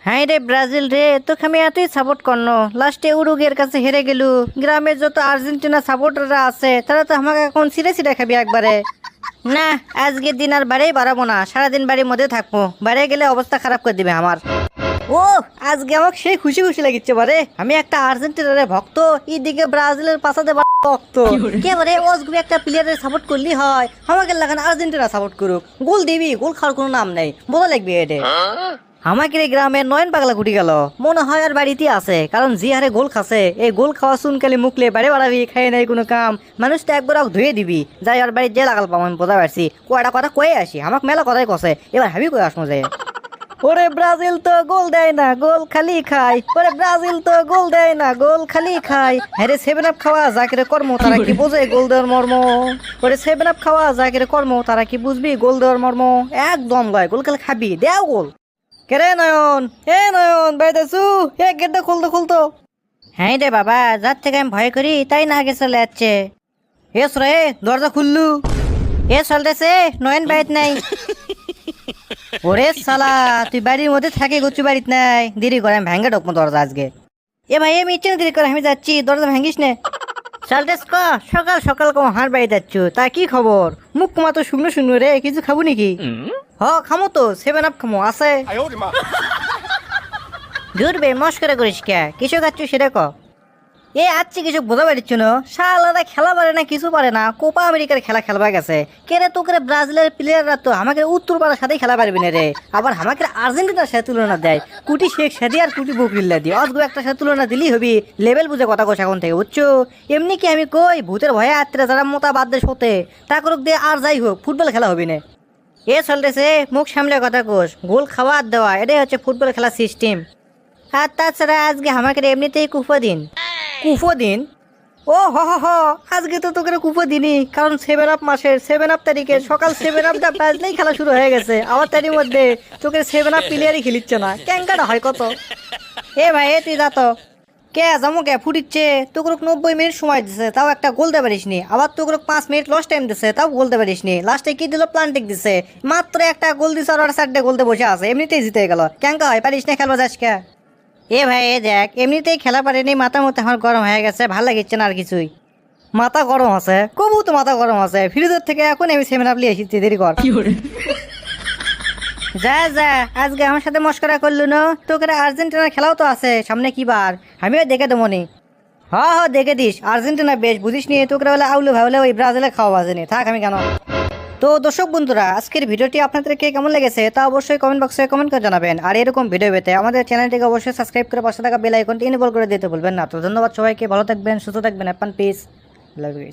হ্যাঁ রে ব্রাজিল রে, তোকে আমি এতই সাপোর্ট করনো, লাস্টে উরুগের কাছে হেরে গেলু। গ্রামের যত আর্জেন্টিনা সাপোর্টাররা আছে তারা তো আমাকে এখন ছিঁড়ে ছিঁড়ে খাবি একবারে। না, আজকের দিন আর বাড়িই বাড়াবো না, সারাদিন বাড়ির মধ্যে থাকবো, বাইরে গেলে অবস্থা খারাপ করে দিবে আমার। ও, আজকে আমাকে সেই খুশি খুশি লাগিচ্ছে বারে, আমি একটা আর্জেন্টিনার ভক্ত, এইদিকে ব্রাজিলের পাশাতে ভক্ত। কে বারে ওজগুবি একটা প্লেয়ারের সাপোর্ট করলি হয়, আমাকে লাগান আর্জেন্টিনা সাপোর্ট করুক, গোল দিবি, গোল খাওয়ার কোনো নাম নেই, বোঝা লাগবে এটা। আমাকে এই গ্রামের নয়ন পাগলা ঘুটি গেল, মনে হয় আর বাড়িতে আছে, কারণ যে হারে গোল খাসে, এই গোল খাওয়া শুনকালি মুখলে বাড়ি বাড়াবি, খাই নাই কোনো কাম, মানুষ তো একবার ধুয়ে দিবি, যাই আর বাড়ির যে লাগাল পাম আমি বোঝা পারছি, কয়টা কথা কয়ে আসি, আমাকে মেলা কথাই কষে, এবার হাবি কয়ে আসমো যে। ওরে ব্রাজিল তো গোল দেয় না, গোল খালি খায়, ওরে ব্রাজিল তো গোল দেয় না, গোল খালি খায়, হ্যাঁ সেভেন আপ খাওয়া জাকিরে কর্ম তারা কি বোঝে গোল দেওয়ার মর্ম, ওরে সেভেন আপ খাওয়া জাকিরে কর্ম তারা কি বুঝবি গোল দেওয়ার মর্ম, একদম লয়, গোল খেলে খাবি, দেও গোল। কেরে নয়ন, এ নয়ন বাইদাসু, এ গেটটা খুলতো খুলতো। হ্যাঁ রে বাবা, যার থেকে আমি ভয় করি তাই না আগে চলে যাচ্ছে। এস রে, দরজা খুললু, এ চলতেছে, নয়ন বাইত নাই। ওরে শালা, তুই বাড়ির মধ্যে থাকি গুচ্ছু বাড়িতে নাই, দেরি করে আমি ভেঙ্গে ঢুকবো দরজা আজকে। এ ভাই আমি ইচ্ছে দেরি করে আমি যাচ্ছি, দরজা ভাঙ্গিস নে। চলতেস ক, সকাল সকাল কম হার বাড়ি যাচ্ছ, তা কি খবর? মুখ কুমা তো শুকনো শুকনো রে, কিছু খাবো নাকি? হ খামো তো, সেভেন আপ খামো আছে। দূর বে, মস্করা করিস কে, কিছু খাচ্ছ সেটা ক। এ আচ্ছা কিছু বোঝা পারছ না, শালারা খেলা পারে না, কিছু পারে না, কোপা আমেরিকার খেলা খেলবা গেছে, কেরে তো করে ব্রাজিলের প্লেয়াররা তো আমাকে উত্তর পাড়ার সাথেই খেলা পারবি না রে, আবার আমাকে আর্জেন্টিনার সাথে তুলনা দেয়, কুটি শেখ সাদি আর কুটি বকরিল্লা দিয়ে, অজগো একটা সাথে তুলনা দিলেই হবি, লেভেল বুঝে কথা কোষ এখন থেকে, বুঝছো? এমনি কি আমি কই ভূতের ভয়ে আত্মীরা যারা মোতা বাদ দেশ হতে তা করুক দিয়ে, আর যাই হোক ফুটবল খেলা হবি না। এ চলতেছে, মুখ সামলে কথা কোষ, গোল খাওয়া আর দেওয়া, এটাই হচ্ছে ফুটবল খেলার সিস্টেম। আর তাছাড়া আজকে আমাকে এমনিতেই কুফো দিন। কুফো দিন? ও হ হ হ, আজকে তো তোকে কুফো দিনই, কারণ সেভেন আপ মাসের 7 তারিখে সকাল 7 বাজলেই খেলা শুরু হয়ে গেছে, আবার তারই মধ্যে তোকে 7 প্লেয়ারই খেলিচ্ছে না, ক্যাঙ্কাটা হয় কত। এ ভাই এ তুই যা তো। কে যাবো কে ফুটিচ্ছে, তোকে 90 মিনিট সময় দিছে, তাও একটা গোল দিতে পারিস নি, আবার তোকে 5 মিনিট লস টাইম দিছে, তাও গোল দিতে পারিস নি, লাস্টে কি দিল প্লান্টিক দিছে, মাত্র একটা গোল দিছে আর 4টে গোলতে বসে আছে, এমনিতেই জিতে গেল, ক্যাঙ্কা হয়, পারিস না খেলবা যাস কে? এ ভাই এ দেখ, এমনিতেই খেলা পারেনি, মাথা মতো আমার গরম হয়ে গেছে, ভাল লাগিচ্ছে না আর কিছুই। মাথা গরম আছে কবু তো, মাথা গরম আছে, ফ্রিজের থেকে এখন আমি সেভেন আপ লিয়ে এসেছি, দেরি কর। যা যা, আজকে আমার সাথে মস্করা করলু না, তোকে আর্জেন্টিনার খেলাও তো আছে সামনে, কি বার আমিও দেখে দেবো নি। হ হ দেখে দিস, আর্জেন্টিনা বেশ বুঝিস নি, তোকে বলে আউলে ভাবলে ওই ব্রাজিলে খাওয়া বাজেনি, থাক আমি কেন। তো দর্শক বন্ধুরা, আজকের ভিডিওটি আপনাদেরকে কেমন লেগেছে তা অবশ্যই কমেন্ট বক্সে কমেন্ট করে জানাবেন, আর এরকম ভিডিও পেতে আমাদের চ্যানেলটিকে অবশ্যই সাবস্ক্রাইব করে পাশে থাকা বেল আইকনটি এনেবল করে দিতে ভুলবেন না। তো ধন্যবাদ সবাইকে, ভালো থাকবেন, সুস্থ থাকবেন, অ্যাপান পিস, লাভ ইউ।